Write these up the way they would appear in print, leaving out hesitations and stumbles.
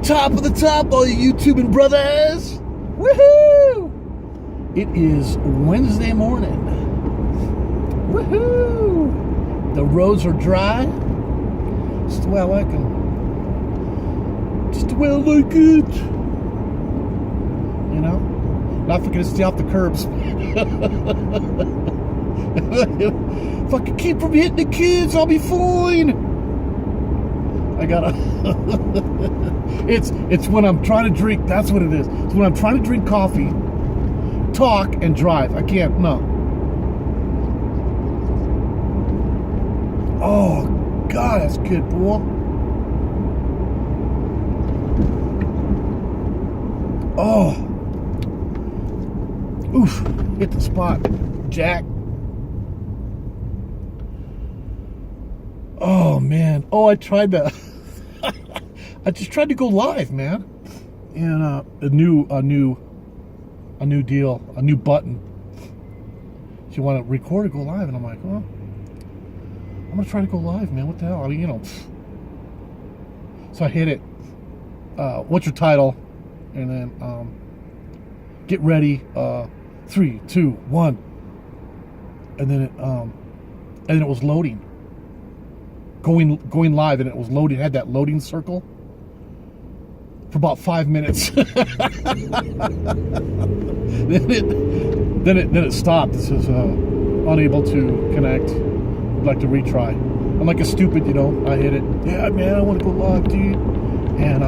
top of the top, all you YouTubing brothers. Woohoo! It is Wednesday morning. Woohoo! The roads are dry. Just the way I like them. Just the way I like it. You know? Not forget to stay off the curbs. If I can keep from hitting the kids, I'll be fine. I gotta. It's when I'm trying to drink. That's what it is. It's when I'm trying to drink coffee, talk, and drive. I can't. No. Oh God, that's good, boy. Oh. Oof. Hit the spot, Jack. Oh man! Oh, I tried to. I just tried to go live, man, and a new deal, a new button. You want to record or go live, and I'm like, well, I'm gonna try to go live, man. What the hell? I mean, you know. So I hit it. What's your title? And then get ready. 3, 2, 1. And then it was loading. Going live, and it was loading. It had that loading circle for about 5 minutes. then it stopped. It says unable to connect. Would like to retry. I'm like a stupid, you know. I hit it. Yeah, man, I want to go live, dude. And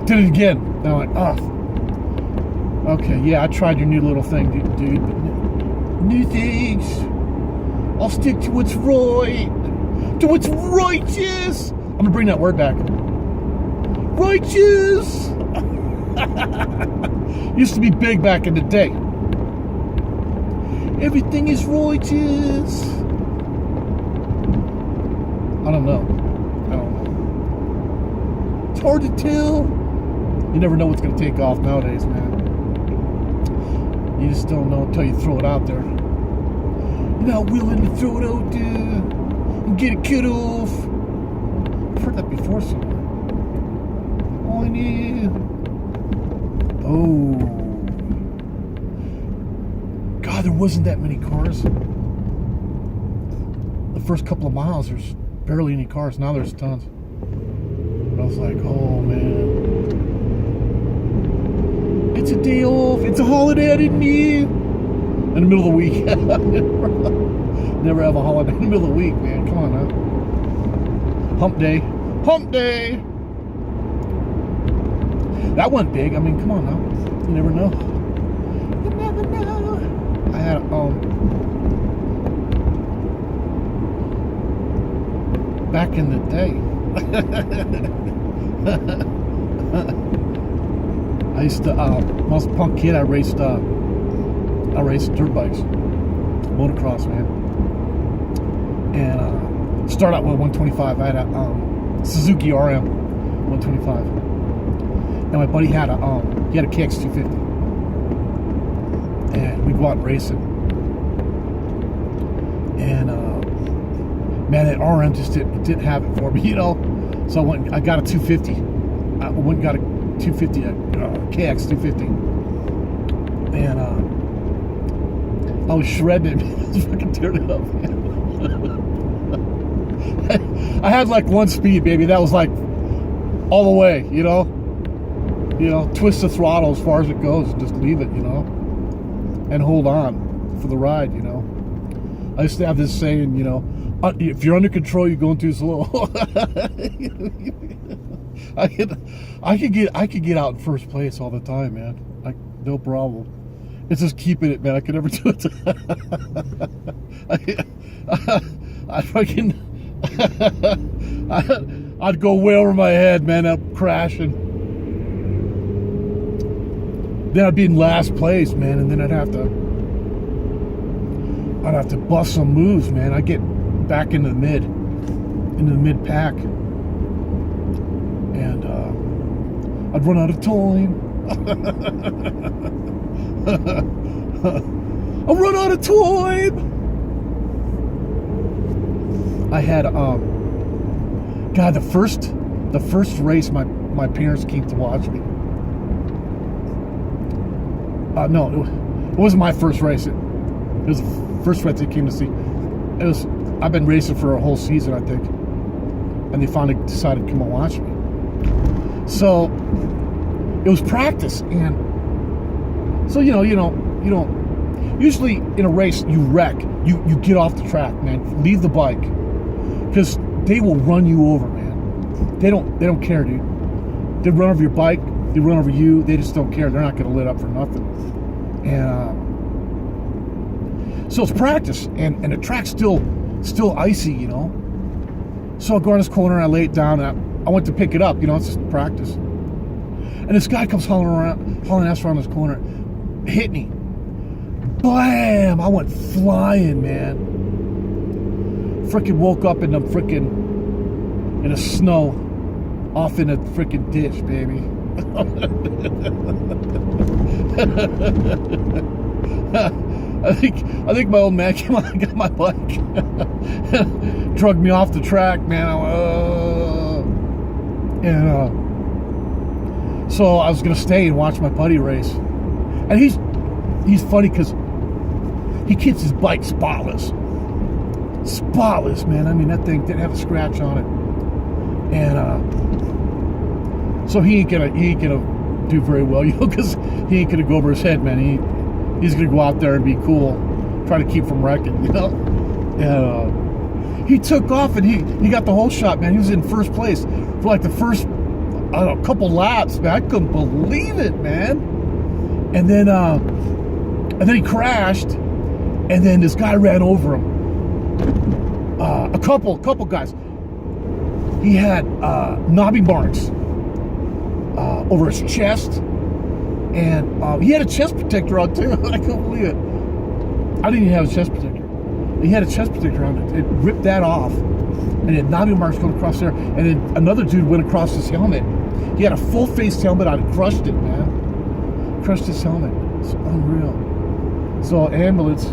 did it again. And I'm like, oh, okay, yeah, I tried your new little thing, dude. But new things. I'll stick to what's right. To what's righteous. I'm gonna bring that word back. Righteous. Used to be big back in the day. Everything is righteous. I don't know. It's hard to tell. You never know what's gonna take off nowadays, man. You just don't know until you throw it out there. You're not willing to throw it out there. Get it cut off. I've heard that before somewhere. Oh, yeah. Oh. God, there wasn't that many cars. The first couple of miles, there's barely any cars. Now there's tons. But I was like, oh, man. It's a day off. It's a holiday I didn't need. In the middle of the week. Never have a holiday in the middle of the week, man. Come on now. Hump day. Hump day! That went big. I mean, come on now. You never know. You never know. I had back in the day. I used to when I was a punk kid, I raced dirt bikes. Motocross, man. And start out with 125. I had a Suzuki RM 125, and my buddy had a KX 250, and we'd go out racing. And man, that RM just didn't have it for me, you know. So I got a 250. I went and got a 250, KX 250, and I was shredded. I was fucking tearing it up, man. I had like one speed, baby. That was like all the way, you know. Twist the throttle as far as it goes, and just leave it, you know, and hold on for the ride, you know. I used to have this saying, you know, if you're under control, you're going too slow. I could get out in first place all the time, man. No problem. It's just keeping it, man. I could never do it. I fucking I'd go way over my head, man. I'm crashing. Then I'd be in last place, man, and then I'd have to bust some moves, man. I'd get back into the mid pack, and I'd run out of time. I'll run out of time. I had God, the first race my my parents came to watch me. No, it wasn't my first race. It was the first race they came to see. I've been racing for a whole season, I think, and they finally decided to come and watch me. So it was practice, and so you don't. Usually in a race, you wreck. You get off the track, man. Leave the bike, because they will run you over, man. They don't care, dude. They run over your bike. They run over you. They just don't care. They're not going to lit up for nothing. And so it's practice, and the track's still icy, you know. So I go around this corner, and I lay it down, and I went to pick it up, you know. It's just practice. And this guy comes hauling ass around this corner, hit me. Blam! I went flying, man. Frickin' woke up in the snow, off in a frickin' ditch, baby. I think my old man came on and got my bike, drugged me off the track, man. So I was gonna stay and watch my buddy race, and he's funny because he keeps his bike spotless, man. I mean, that thing didn't have a scratch on it, and so he ain't gonna do very well, you know, because he ain't gonna go over his head, man. He's gonna go out there and be cool, try to keep from wrecking, you know. And he took off, and he got the whole shot, man. He was in first place for like the first, I don't know, couple laps, man. I couldn't believe it, man. And then he crashed, and then this guy ran over him. A couple guys. He had knobby marks over his chest, and he had a chest protector on too. I couldn't believe it. I didn't even have a chest protector. He had a chest protector on. It ripped that off, and it had knobby marks going across there. And then another dude went across his helmet. He had a full-face helmet on. It crushed it, man. Crushed his helmet. It's unreal. So ambulance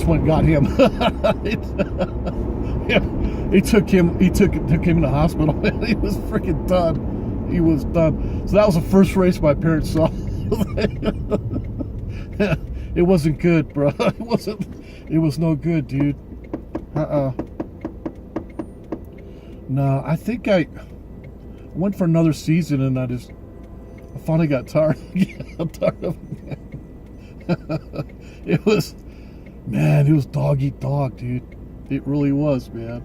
went and got him. He took him in the hospital. He was freaking done. He was done. So that was the first race my parents saw. It wasn't good, bro. It was no good, dude. No, I think I went for another season, and I finally got tired. I'm tired of it. It was dog eat dog, dude. It really was, man.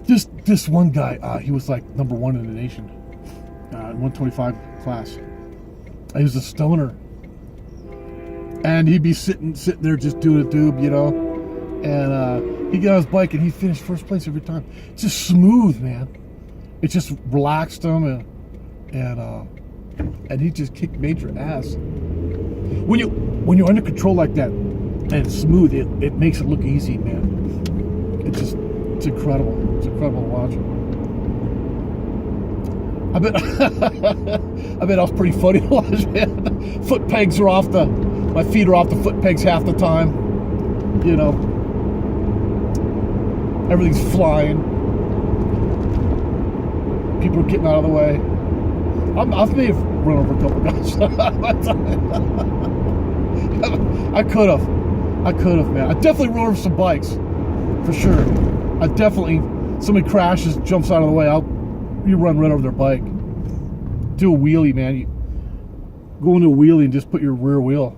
This one guy, he was like number one in the nation, 125 class. He was a stoner, and he'd be sitting there just doing a doob, you know. And he got on his bike, and he finished first place every time. Just smooth, man. It just relaxed him, and he just kicked major ass. When you're under control like that and it's smooth, it makes it look easy, man. It's incredible. It's incredible to watch. I bet I was pretty funny to watch, man. Foot pegs are off my feet are off the foot pegs half the time. You know, everything's flying. People are getting out of the way. I may have run over a couple guys. I could have, man. I definitely run over some bikes, for sure. Somebody crashes, jumps out of the way, you run right over their bike. Do a wheelie, man. You go into a wheelie and just put your rear wheel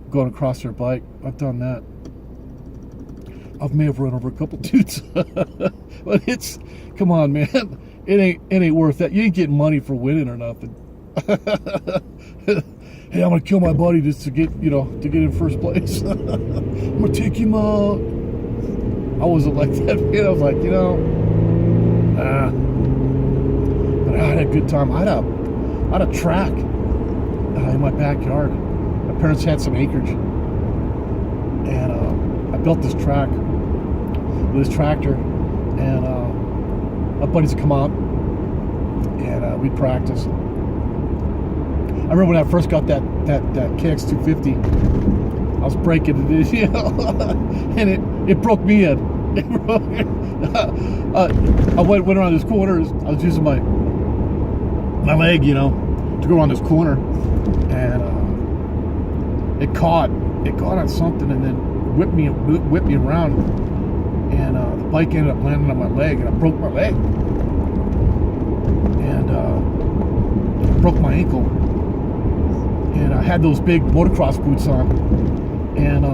going across their bike. I've done that. I may have run over a couple dudes. But come on, man. It ain't worth that. You ain't getting money for winning or nothing. Hey, I'm gonna kill my buddy just to get in first place. I'm gonna take him out. I wasn't like that, man. I was like, but I had a good time. I had a track in my backyard. My parents had some acreage, and I built this track with this tractor, and my buddies would come out, and we'd practice. I remember when I first got that KX 250, I was breaking it, and it broke me in. I went around this corner. I was using my leg, you know, to go around this corner, and it caught on something, and then whipped me around, and the bike ended up landing on my leg, and I broke my leg, and broke my ankle, and I had those big motocross boots on, and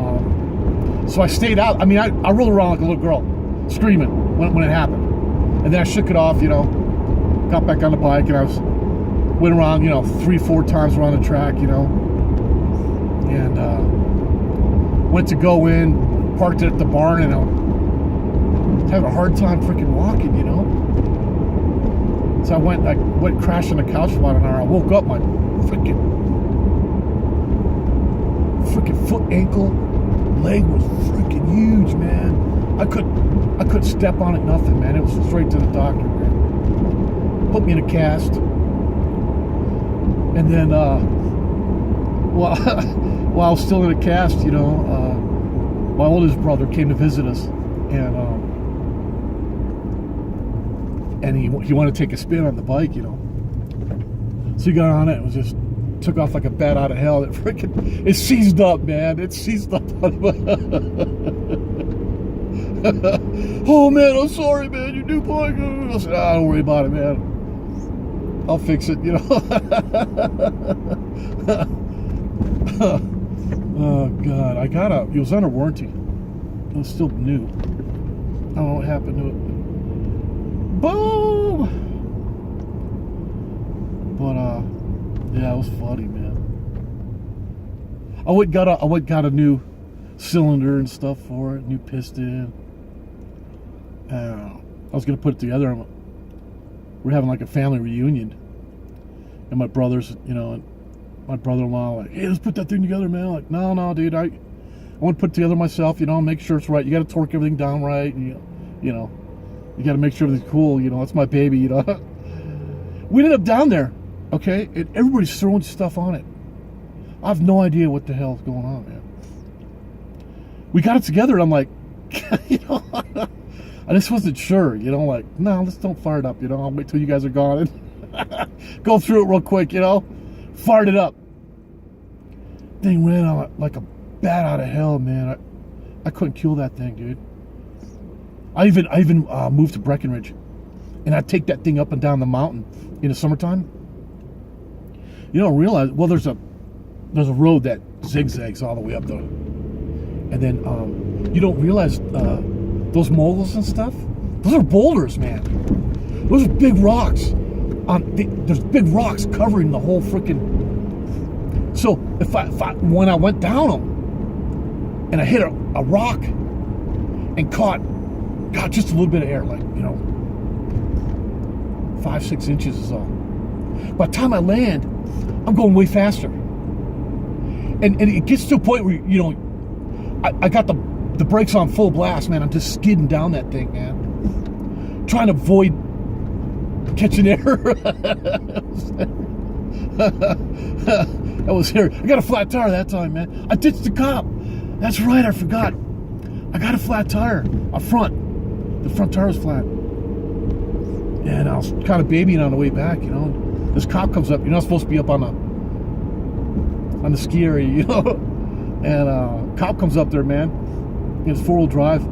so I stayed out. I mean, I rolled around like a little girl, screaming when it happened, and then I shook it off, you know, got back on the bike, and I went around, you know, 3-4 times around the track, you know, and went to go in, parked it at the barn, and I was having a hard time freaking walking, you know. So I went crashed on the couch for about an hour. I woke up, my freaking foot, ankle, leg was freaking huge, man. I couldn't step on it, nothing, man. It was straight to the doctor, man. Put me in a cast. And then, while I was still in a cast, you know, my oldest brother came to visit us, and he wanted to take a spin on the bike, you know. So he got on it and was just took off like a bat out of hell. It seized up, man. It seized up. Oh man, I'm sorry, man. You do bike. I said, don't worry about it, man. I'll fix it, you know. Oh God, it was under warranty. It was still new. I don't know what happened to it. Boom! But yeah, it was funny, man. I went got a new cylinder and stuff for it, new piston. I was gonna put it together. We're having like a family reunion, and my brothers, you know, and my brother-in-law, like, hey, let's put that thing together, man. I'm like, no, dude, I want to put it together myself, you know, make sure it's right. You got to torque everything down right, and, you know, you got to make sure everything's cool, you know. It's my baby, you know. We ended up down there, okay, and everybody's throwing stuff on it. I have no idea what the hell's going on, man. We got it together, and I'm like, you know, I just wasn't sure, you know, like, no, let's don't fire it up, you know. I'll wait till you guys are gone and go through it real quick, you know. Fired it up. Thing ran on like a bat out of hell, man. I couldn't kill that thing, dude. I even moved to Breckenridge, and I'd take that thing up and down the mountain in the summertime. You don't realize, well, there's a road that zigzags all the way up though, and then you don't realize those moguls and stuff. Those are boulders, man. Those are big rocks. There's big rocks covering the whole freaking. So when I went down them, and I hit a rock and caught just a little bit of air, like, you know, 5-6 inches is all. By the time I land, I'm going way faster, and it gets to a point where, you know, I got the brakes on full blast, man. I'm just skidding down that thing, man, trying to avoid catching air. That was here. I got a flat tire that time, man. I ditched the cop. That's right, I forgot. I got a flat tire up front. The front tire was flat, and I was kind of babying on the way back, you know. This cop comes up. You're not supposed to be up on the ski area, you know. And cop comes up there, man. It's 4-wheel drive,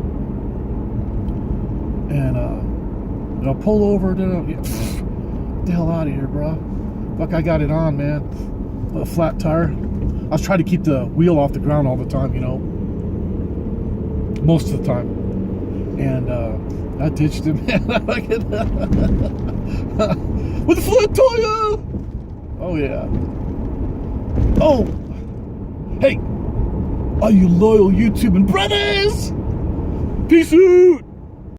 and I'll pull over. Get the hell out of here, bro. Fuck, I got it on, man. A flat tire. I was trying to keep the wheel off the ground all the time, you know. Most of the time. And I ditched him, man. With a flat tire! Oh, yeah. Oh! Hey! All you loyal YouTubing brothers! Peace out!